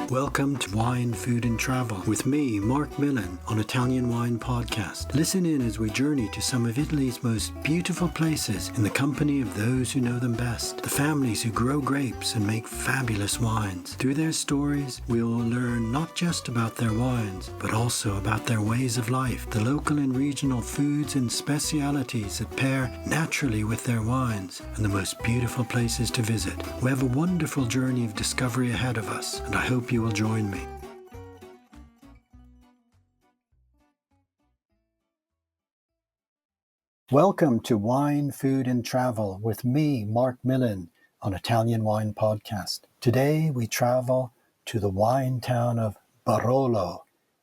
Welcome to Wine, Food and Travel with me, Marc Millon, on Italian Wine Podcast. Listen in as we journey to some of Italy's most beautiful places in the company of those who know them best, the families who grow grapes and make fabulous wines. Through their stories, we will learn not just about their wines, but also about their ways of life, the local and regional foods and specialities that pair naturally with their wines, and the most beautiful places to visit. We have a wonderful journey of discovery ahead of us, and I hope you will join me. Welcome to Wine, Food and Travel with me, Marc Millon, on Italian Wine Podcast. Today we travel to the wine town of Barolo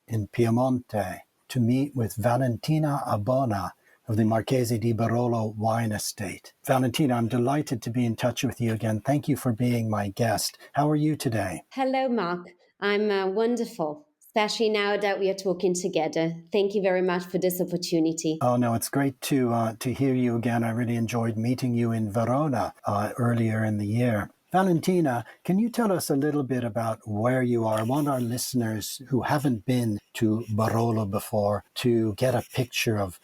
in Piemonte to meet with Valentina Abbona of the Marchesi di Barolo wine estate. Valentina, I'm delighted to be in touch with you again. Thank you for being my guest. How are you today? Hello, Marc. I'm wonderful, especially now that we are talking together. Thank you very much for this opportunity. Oh, no, it's great to hear you again. I really enjoyed meeting you in Verona earlier in the year. Valentina, can you tell us a little bit about where you are? I want our listeners who haven't been to Barolo before to get a picture of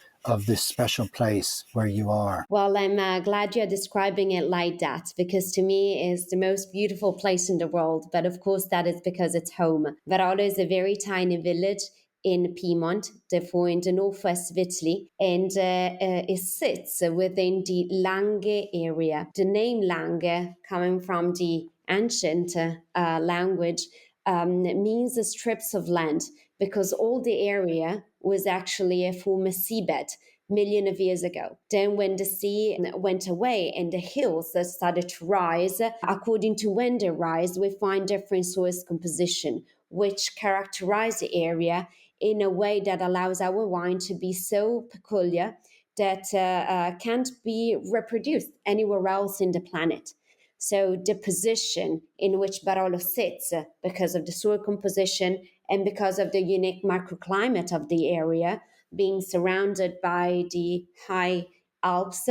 this special place where you are. Well, I'm glad you're describing it like that, because to me it's the most beautiful place in the world. But of course, that is because it's home. Barolo is a very tiny village in Piedmont, therefore in the northwest of Italy, and it sits within the Langhe area. The name Langhe, coming from the ancient language, means the strips of land, because all the area was actually a former seabed millions of years ago. Then when the sea went away and the hills started to rise, according to when they rise, we find different soil composition, which characterize the area in a way that allows our wine to be so peculiar that can't be reproduced anywhere else in the planet. So the position in which Barolo sits, because of the soil composition and because of the unique microclimate of the area, being surrounded by the high Alps,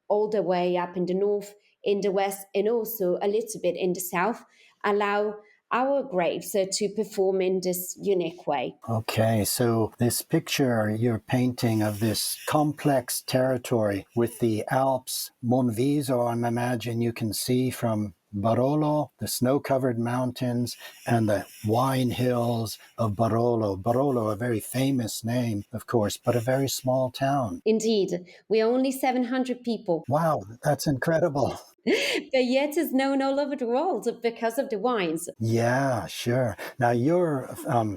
all the way up in the north, in the west, and also a little bit in the south, allow our grapes to perform in this unique way. Okay, so this picture you're painting of this complex territory with the Alps, Monviso, I imagine you can see from Barolo, the snow-covered mountains, and the wine hills of Barolo. Barolo, a very famous name, of course, but a very small town. Indeed, we are only 700 people. Wow, that's incredible. But yet is known all over the world because of the wines. Yeah, sure. Now, your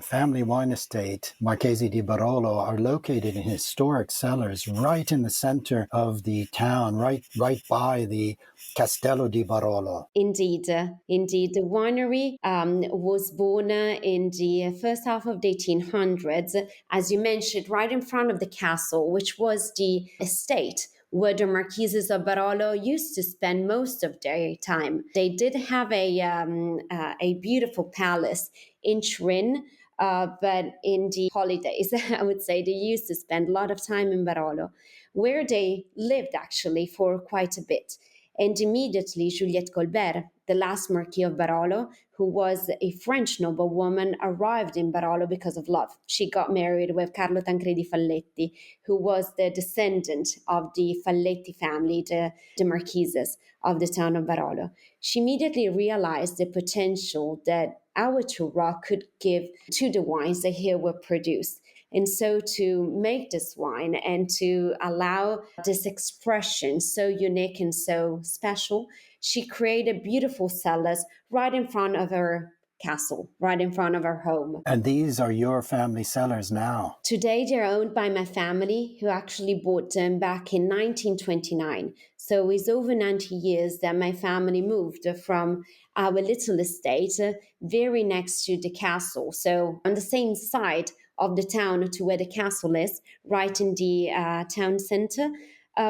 family wine estate, Marchesi di Barolo, are located in historic cellars right in the center of the town, right by the Castello di Barolo. Indeed. The winery was born in the first half of the 1800s, as you mentioned, right in front of the castle, which was the estate where the Marcheses of Barolo used to spend most of their time. They did have a beautiful palace in Turin, but in the holidays, I would say they used to spend a lot of time in Barolo, where they lived actually for quite a bit. And immediately Juliette Colbert, the last Marquis of Barolo, who was a French noblewoman, arrived in Barolo because of love. She got married with Carlo Tancredi Falletti, who was the descendant of the Falletti family, the Marquises of the town of Barolo. She immediately realized the potential that our terroir could give to the wines that here were produced. And so to make this wine and to allow this expression so unique and so special, she created beautiful cellars right in front of her castle, right in front of her home. And these are your family cellars now? Today, they're owned by my family, who actually bought them back in 1929. So it's over 90 years that my family moved from our little estate very next to the castle. So on the same side of the town to where the castle is, right in the town center.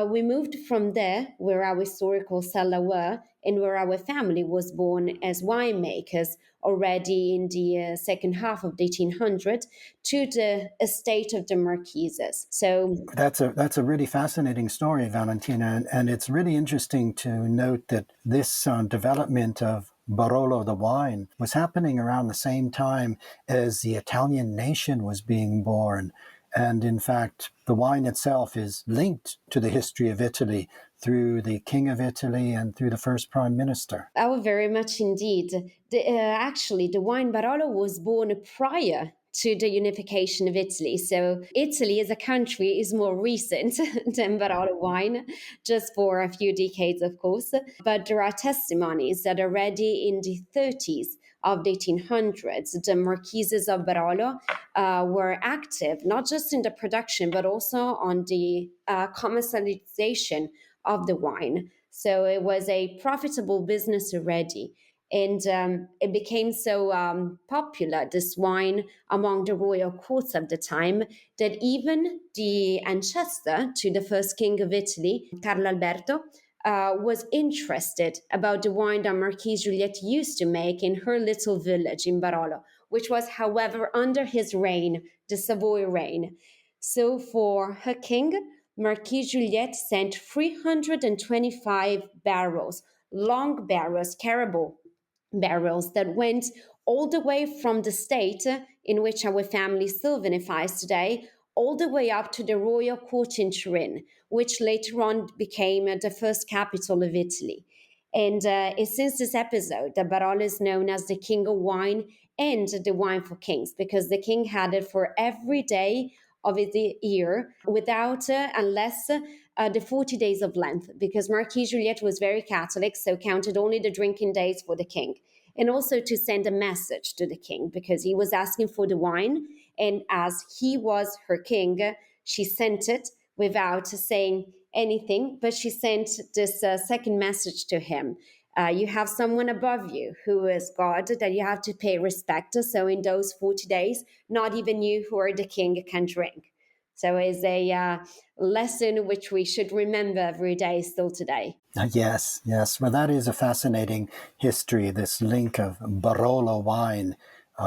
We moved from there, where our historical cellar were, and where our family was born as winemakers already in the second half of the 1800s, to the estate of the Marquises. So that's a really fascinating story, Valentina, and it's really interesting to note that this development of Barolo, the wine, was happening around the same time as the Italian nation was being born. And in fact, the wine itself is linked to the history of Italy through the King of Italy and through the first Prime Minister. Oh, very much indeed. Actually, the wine Barolo was born prior to the unification of Italy. So Italy as a country is more recent than Barolo wine, just for a few decades, of course. But there are testimonies that already in the 30s of the 1800s, the Marcheses of Barolo were active, not just in the production, but also on the commercialization of the wine. So it was a profitable business already. And it became so popular, this wine, among the royal courts of the time, that even the ancestor to the first king of Italy, Carlo Alberto, was interested about the wine that Marquise Juliette used to make in her little village in Barolo, which was, however, under his reign, the Savoy reign. So for her king, Marquise Juliette sent 325 barrels, long barrels, caribou barrels that went all the way from the state in which our family still vinifies today, all the way up to the royal court in Turin, which later on became the first capital of Italy. And it's since this episode that Barolo is known as the king of wine and the wine for kings, because the king had it for every day of the year without, unless the 40 days of Lent, because Marquise Juliette was very Catholic, so counted only the drinking days for the king. And also to send a message to the king, because he was asking for the wine. And as he was her king, she sent it without saying anything, but she sent this second message to him. You have someone above you who is God that you have to pay respect to. So in those 40 days, not even you who are the king can drink. So it's a lesson which we should remember every day still today. Yes, yes. Well, that is a fascinating history, this link of Barolo wine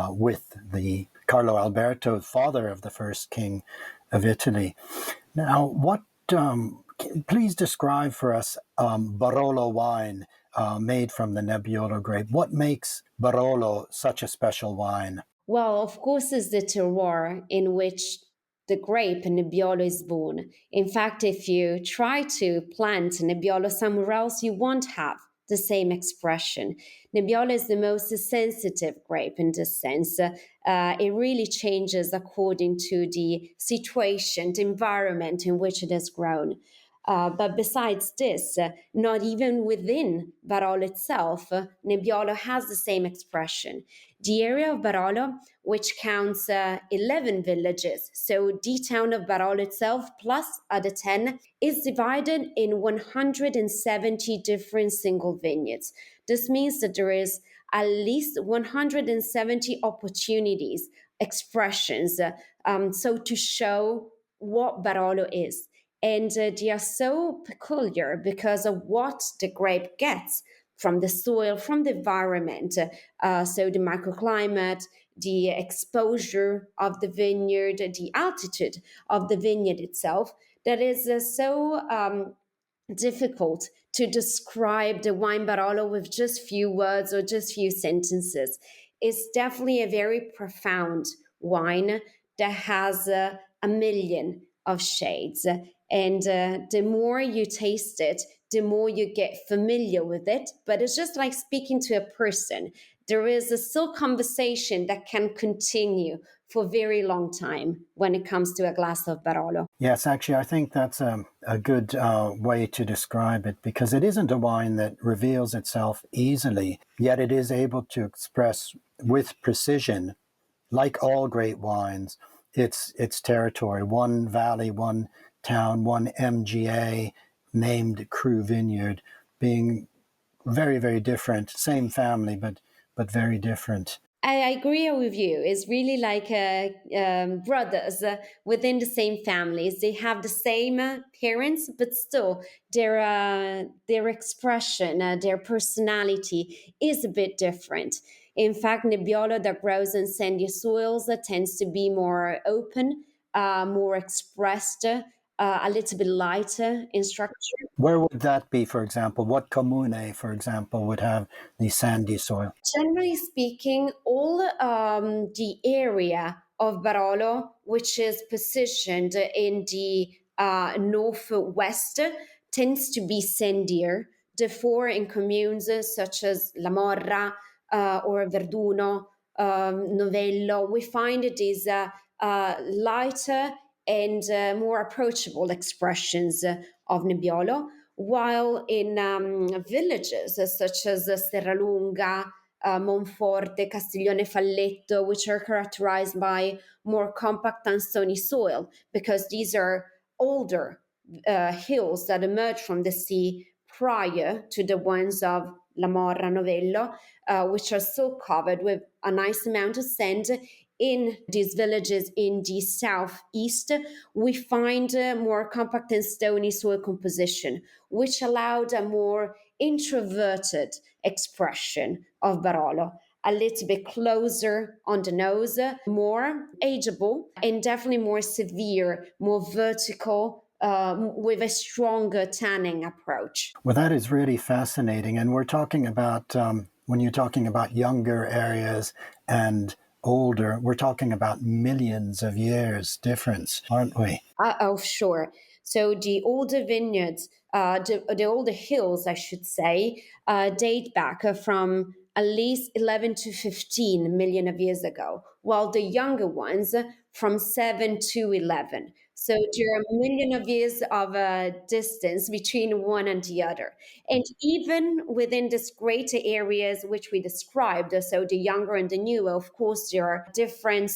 with the Carlo Alberto, father of the first king of Italy. Now, please describe for us Barolo wine made from the Nebbiolo grape. What makes Barolo such a special wine? Well, of course, it's the terroir in which the grape Nebbiolo is born. In fact, if you try to plant Nebbiolo somewhere else, you won't have the same expression. Nebbiolo is the most sensitive grape in this sense. It really changes according to the situation, the environment in which it is grown. But besides this, not even within Barolo itself, Nebbiolo has the same expression. The area of Barolo, which counts 11 villages, so the town of Barolo itself plus other 10, is divided in 170 different single vineyards. This means that there is at least 170 opportunities, expressions, so to show what Barolo is. And they are so peculiar because of what the grape gets from the soil, from the environment. So the microclimate, the exposure of the vineyard, the altitude of the vineyard itself, that is so difficult to describe the wine Barolo with just few words or just few sentences. It's definitely a very profound wine that has a million of shades. And the more you taste it, the more you get familiar with it. But it's just like speaking to a person. There is a still conversation that can continue for a very long time when it comes to a glass of Barolo. Yes, actually, I think that's a good way to describe it, because it isn't a wine that reveals itself easily, yet it is able to express with precision, like all great wines, its territory. One valley, one town, one MGA named Cru Vineyard, being very, very different. Same family, but very different. I agree with you. It's really like brothers within the same families. They have the same parents, but still their expression, their personality is a bit different. In fact, Nebbiolo that grows in sandy soils tends to be more open, more expressed, a little bit lighter in structure. Where would that be, for example? What comune, for example, would have the sandy soil? Generally speaking, all the area of Barolo, which is positioned in the northwest, tends to be sandier. Therefore, in communes such as La Morra or Verduno, Novello, we find it is lighter and more approachable expressions of Nebbiolo, while in villages such as Serralunga, Monforte, Castiglione Falletto, which are characterized by more compact and stony soil, because these are older hills that emerge from the sea prior to the ones of La Morra, Novello, which are still covered with a nice amount of sand. In these villages in the southeast, we find more compact and stony soil composition, which allowed a more introverted expression of Barolo, a little bit closer on the nose, more ageable, and definitely more severe, more vertical, with a stronger tanning approach. Well, that is really fascinating. And we're talking about, when you're talking about younger areas and older, we're talking about millions of years difference, aren't we? Oh, sure. So the older vineyards, the older hills, I should say, date back from at least 11 to 15 million of years ago, while the younger ones from 7 to 11. So there are a million of years of distance between one and the other. And even within these greater areas which we described, so the younger and the newer, of course, there are different,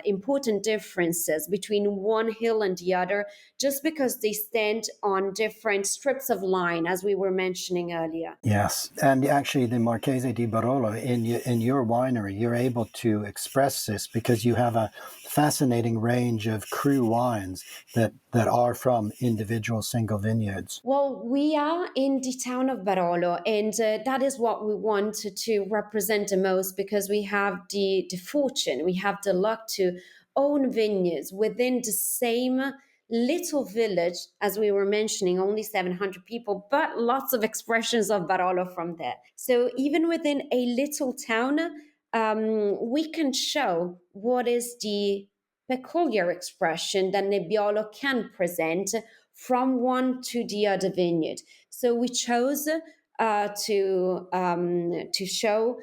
important differences between one hill and the other, just because they stand on different strips of line, as we were mentioning earlier. Yes. And actually, the Marchesi di Barolo, in your winery, you're able to express this because you have a fascinating range of cru wines that are from individual single vineyards. Well, we are in the town of Barolo, and that is what we want to represent the most, because we have the fortune, we have the luck to own vineyards within the same little village, as we were mentioning, only 700 people, but lots of expressions of Barolo from there. So even within a little town, we can show what is the peculiar expression that Nebbiolo can present from one to the other vineyard. So we chose to show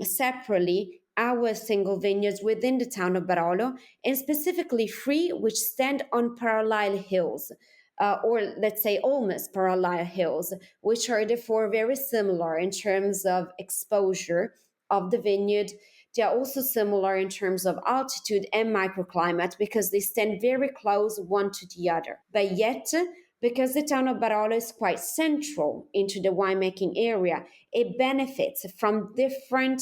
separately our single vineyards within the town of Barolo, and specifically three which stand on parallel hills. Or let's say almost parallel hills, which are therefore very similar in terms of exposure of the vineyard. They are also similar in terms of altitude and microclimate, because they stand very close one to the other. But yet, because the town of Barolo is quite central into the winemaking area, it benefits from different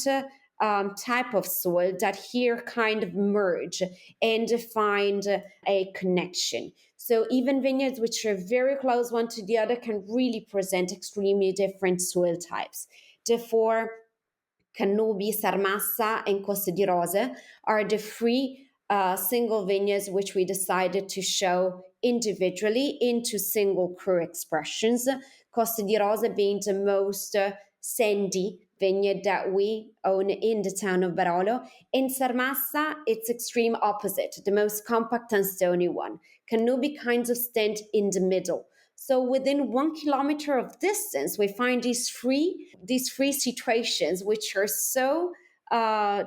type of soil that here kind of merge and find a connection. So even vineyards which are very close one to the other can really present extremely different soil types. Therefore, Cannubi, Sarmassa, and Coste di Rose are the three single vineyards which we decided to show individually into single cru expressions. Coste di Rose being the most sandy vineyard that we own in the town of Barolo. In Sarmassa, it's extreme opposite, the most compact and stony one. Cannubi kinds of stand in the middle. So within 1 kilometer of distance, we find these three situations which are so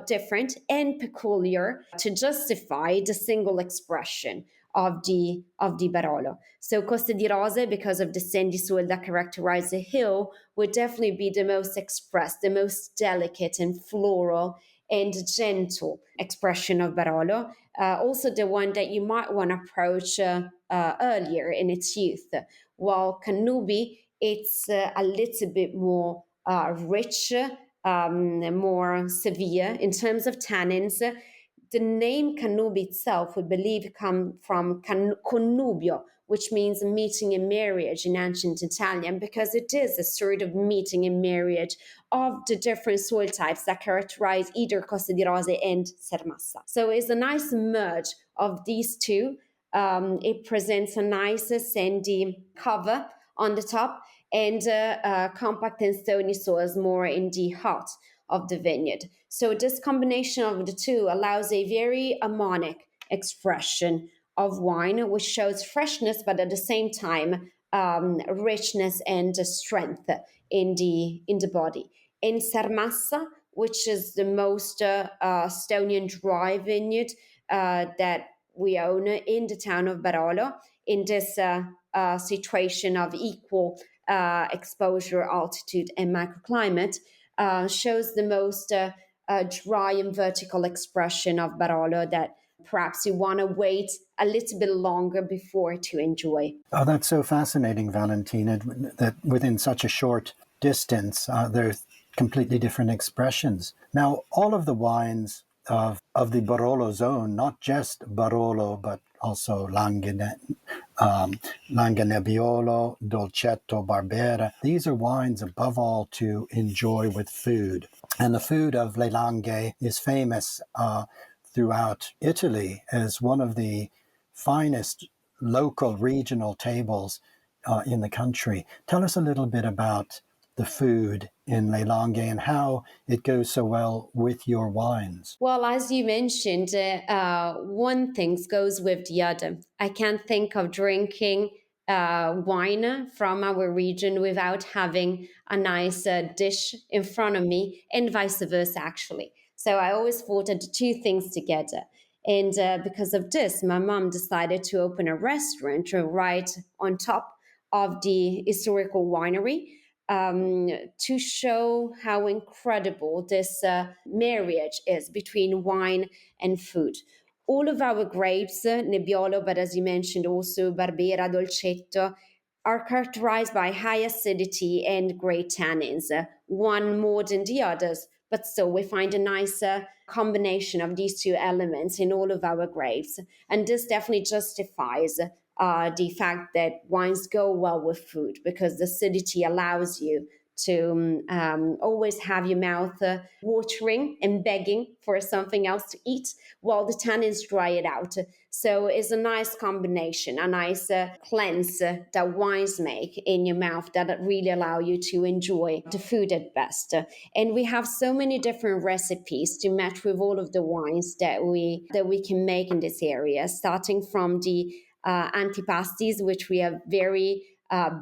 different and peculiar to justify the single expression of the Barolo. So Coste di Rose, because of the sandy soil that characterize the hill, would definitely be the most expressed, the most delicate and floral and gentle expression of Barolo. Also the one that you might want to approach earlier in its youth. While Cannubi, it's a little bit more rich, more severe in terms of tannins. The name Cannubi itself, we believe, come from connubio, which means meeting in marriage in ancient Italian, because it is a sort of meeting in marriage of the different soil types that characterize either Coste di Rose and Sermassa. So it's a nice merge of these two, It presents a nice sandy cover on the top and compact and stony soils more in the heart of the vineyard. So this combination of the two allows a very harmonic expression of wine, which shows freshness, but at the same time richness and strength in the body. In Sarmassa, which is the most stony and dry vineyard that we own in the town of Barolo, in this situation of equal exposure, altitude, and microclimate, shows the most dry and vertical expression of Barolo that perhaps you want to wait a little bit longer before to enjoy. Oh, that's so fascinating, Valentina, that within such a short distance, there's completely different expressions. Now, all of the wines of the Barolo zone, not just Barolo, but also Nebbiolo, Dolcetto, Barbera. These are wines above all to enjoy with food. And the food of Le Langhe is famous throughout Italy as one of the finest local regional tables in the country. Tell us a little bit about the food in Le Langhe and how it goes so well with your wines. Well, as you mentioned, one thing goes with the other. I can't think of drinking wine from our region without having a nice dish in front of me, and vice versa, actually. So I always thought the two things together. And because of this, my mom decided to open a restaurant right on top of the historical winery, to show how incredible this marriage is between wine and food. All of our grapes, Nebbiolo, but as you mentioned, also Barbera, Dolcetto, are characterized by high acidity and great tannins, one more than the others, but still we find a nice combination of these two elements in all of our grapes. And this definitely justifies the fact that wines go well with food, because the acidity allows you to always have your mouth watering and begging for something else to eat, while the tannins dry it out. So it's a nice combination, a nice cleanse that wines make in your mouth that really allow you to enjoy the food at best. And we have so many different recipes to match with all of the wines that we can make in this area, starting from the antipastis, which we are very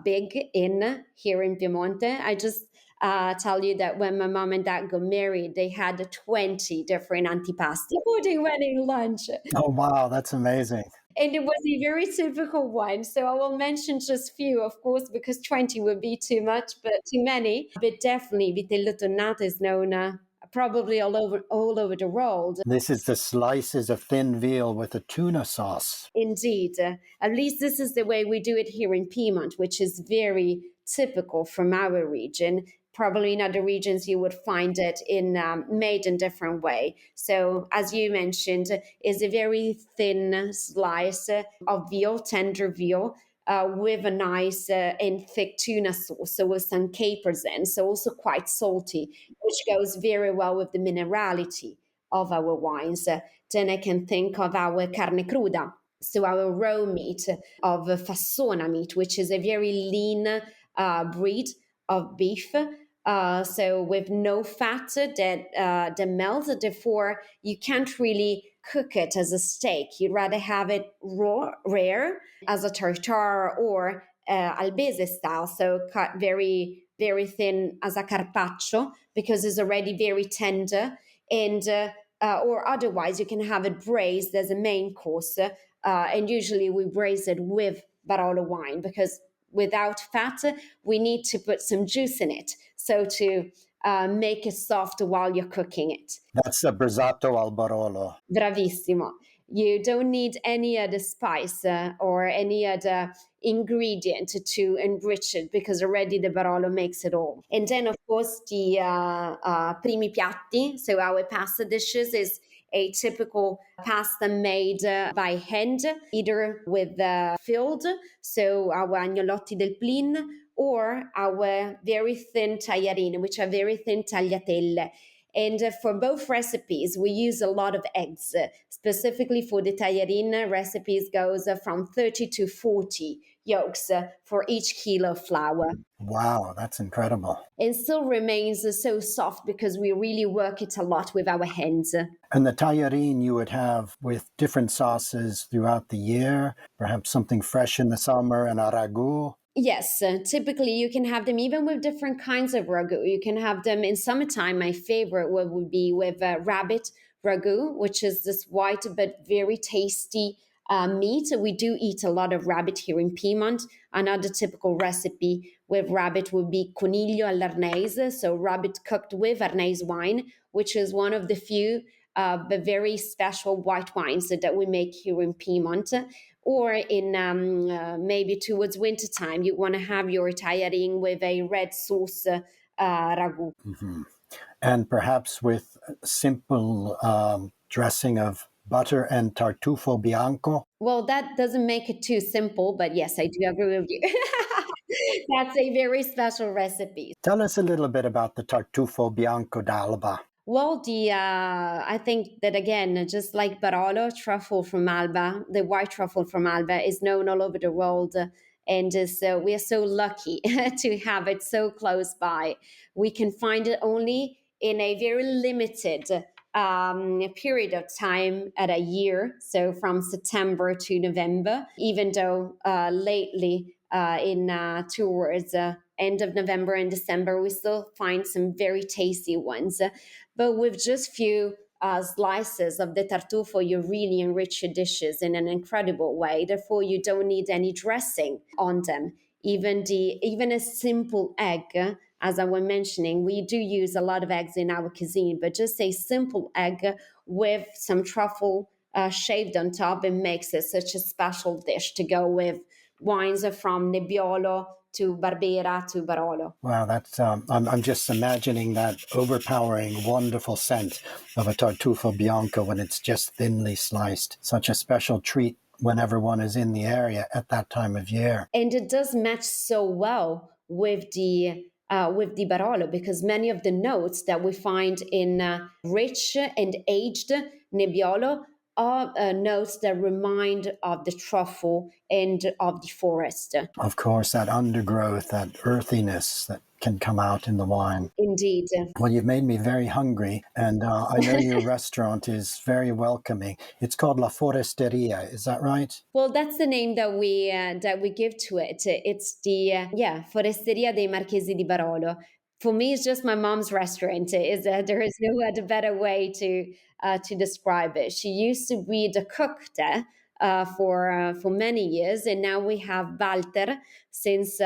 big in here in Piemonte. I just tell you that when my mom and dad got married, they had 20 different antipasti for the wedding lunch. Oh, wow, that's amazing. And it was a very typical one. So I will mention just few, of course, because 20 would be too much, but too many. But definitely, vitello tonnato is known probably all over the world. This is the slices of thin veal with a tuna sauce. Indeed. At least this is the way we do it here in Piedmont, which is very typical from our region. Probably in other regions you would find it made in different way. So as you mentioned, is a very thin slice of veal, tender veal, with a nice and thick tuna sauce, so with some capers in, so also quite salty, which goes very well with the minerality of our wines. Then I can think of our carne cruda, so our raw meat of Fassona meat, which is a very lean breed of beef. So with no fat that melts, therefore you can't really cook it as a steak. You'd rather have it raw, rare, as a tartare or albese style, so cut very, very thin as a carpaccio, because it's already very tender. And or otherwise you can have it braised as a main course. And usually we braise it with Barolo wine, because without fat, we need to put some juice in it, so to make it soft while you're cooking it. That's the brizzato al Barolo. Bravissimo. You don't need any other spice or any other ingredient to enrich it, because already the Barolo makes it all. And then, of course, the primi piatti, so our pasta dishes, is a typical pasta made by hand, either with filled, so our agnolotti del plin, or our very thin tagliarini, which are very thin tagliatelle. And for both recipes, we use a lot of eggs. Specifically for the tajarin recipes goes from 30 to 40 yolks for each kilo of flour. Wow, that's incredible. And still remains so soft because we really work it a lot with our hands. And the tajarin you would have with different sauces throughout the year, perhaps something fresh in the summer and a ragu. Yes, typically you can have them even with different kinds of ragu. You can have them in summertime. My favorite would be with rabbit ragu, which is this white but very tasty meat. We do eat a lot of rabbit here in Piedmont. Another typical recipe with rabbit would be coniglio all'arnese, so rabbit cooked with Arnese wine, which is one of the few but very special white wines that we make here in Piedmont. Or in maybe towards wintertime, you want to have your tajarin with a red sauce ragu. Mm-hmm. And perhaps with simple dressing of butter and tartufo bianco. Well, that doesn't make it too simple, but yes, I do agree with you. That's a very special recipe. Tell us a little bit about the tartufo bianco d'Alba. Well, I think that again, just like Barolo, truffle from Alba, the white truffle from Alba is known all over the world. And we are so lucky to have it so close by. We can find it only in a very limited period of time at a year, so from September to November, even though lately towards end of November and December, we still find some very tasty ones. But with just few slices of the tartufo, you really enrich your dishes in an incredible way. Therefore, you don't need any dressing on them. Even a simple egg, as I was mentioning, we do use a lot of eggs in our cuisine, but just a simple egg with some truffle shaved on top, it makes it such a special dish to go with wines from Nebbiolo to Barbera to Barolo. Wow, that's I'm just imagining that overpowering, wonderful scent of a tartufo bianco when it's just thinly sliced. Such a special treat whenever one is in the area at that time of year. And it does match so well with the Barolo, because many of the notes that we find in rich and aged Nebbiolo are notes that remind of the truffle and of the forest. Of course, that undergrowth, that earthiness that can come out in the wine. Indeed. Well, you've made me very hungry, and I know your restaurant is very welcoming. It's called La Foresteria, is that right? Well, that's the name that we give to it. It's the Foresteria dei Marchesi di Barolo. For me, it's just my mom's restaurant. There is no other better way to describe it. She used to be the cook there for many years, and now we have Walter since.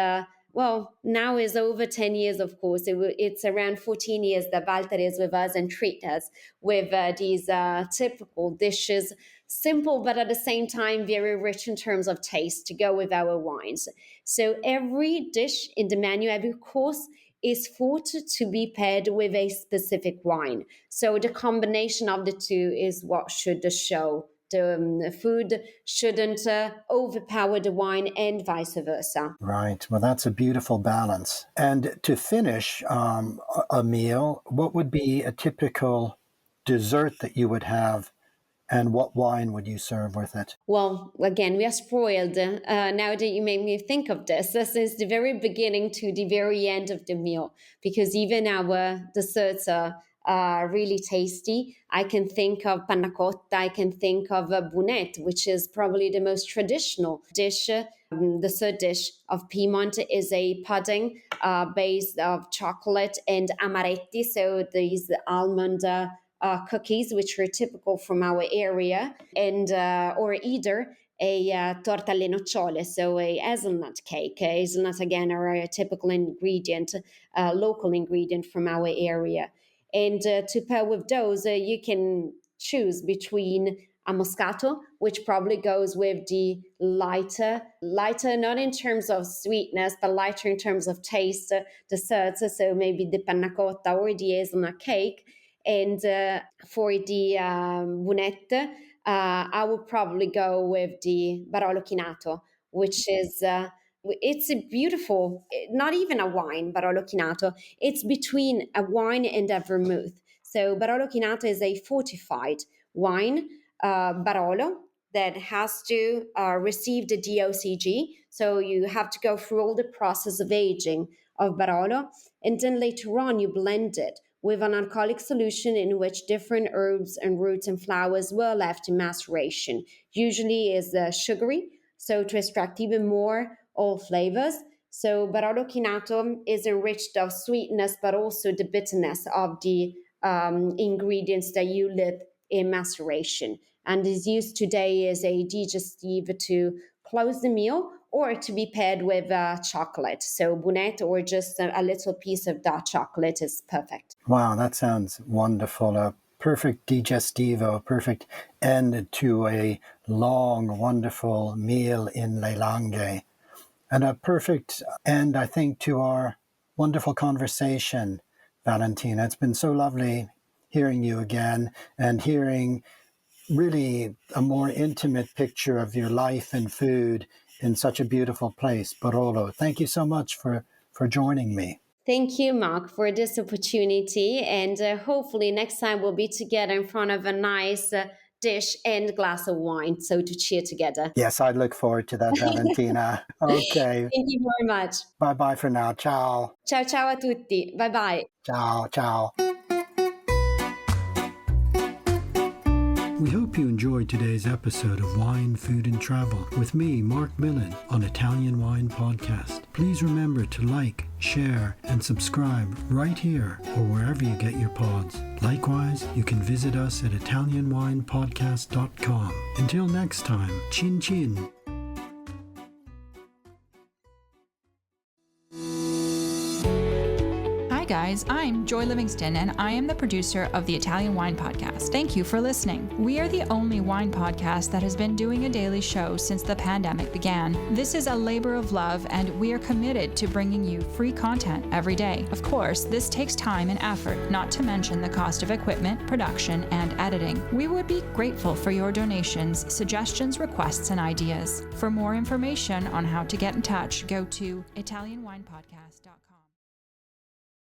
Now is over 10 years, of course. It's around 14 years that Walter is with us and treat us with these typical dishes, simple, but at the same time, very rich in terms of taste to go with our wines. So every dish in the menu, every course is thought to be paired with a specific wine. So the combination of the two is what should show. The food shouldn't overpower the wine and vice versa. Right. Well, that's a beautiful balance. And to finish a meal, what would be a typical dessert that you would have, and what wine would you serve with it? Well, again, we are spoiled now that you made me think of this since the very beginning to the very end of the meal, because even our desserts are really tasty. I can think of panna cotta, I can think of bunette, which is probably the most traditional dish. Dessert dish of Piedmont is a pudding based of chocolate and amaretti, so these almond cookies, which are typical from our area, and or either a torta alle nocciole, so a hazelnut cake. Hazelnuts, again, are a typical ingredient, local ingredient from our area. And to pair with those, you can choose between a moscato, which probably goes with the lighter, not in terms of sweetness, but lighter in terms of taste, desserts. So maybe the panna cotta or the hazelnut cake. And for the bunette, I would probably go with the Barolo Chinato, which is it's a beautiful, not even a wine, Barolo Chinato. It's between a wine and a vermouth. So Barolo Chinato is a fortified wine, Barolo, that has to receive the DOCG. So you have to go through all the process of aging of Barolo. And then later on, you blend it with an alcoholic solution in which different herbs and roots and flowers were left in maceration. Usually is sugary, so to extract even more all flavors. So Barolo Chinato is enriched of sweetness, but also the bitterness of the ingredients that you live in maceration, and is used today as a digestive to close the meal or to be paired with chocolate. So bunette or just a little piece of dark chocolate is perfect. Wow, that sounds wonderful. A perfect digestivo, perfect end to a long, wonderful meal in Le Langhe. And a perfect end, I think, to our wonderful conversation, Valentina. It's been so lovely hearing you again and hearing really a more intimate picture of your life and food in such a beautiful place, Barolo. Thank you so much for joining me. Thank you, Mark, for this opportunity. And hopefully next time we'll be together in front of a nice dish and glass of wine. So to cheer together. Yes, I look forward to that, Valentina. Okay. Thank you very much. Bye-bye for now. Ciao. Ciao, ciao a tutti. Bye bye. Ciao, ciao. We hope you enjoyed today's episode of Wine, Food and Travel with me, Marc Millon, on Italian Wine Podcast. Please remember to like, share, and subscribe right here or wherever you get your pods. Likewise, you can visit us at ItalianWinePodcast.com. Until next time, chin chin. Hi guys, I'm Joy Livingston and I am the producer of the Italian Wine Podcast. Thank you for listening. We are the only wine podcast that has been doing a daily show since the pandemic began. This is a labor of love and we are committed to bringing you free content every day. Of course, this takes time and effort, not to mention the cost of equipment, production, and editing. We would be grateful for your donations, suggestions, requests, and ideas. For more information on how to get in touch, go to ItalianWinePodcast.com.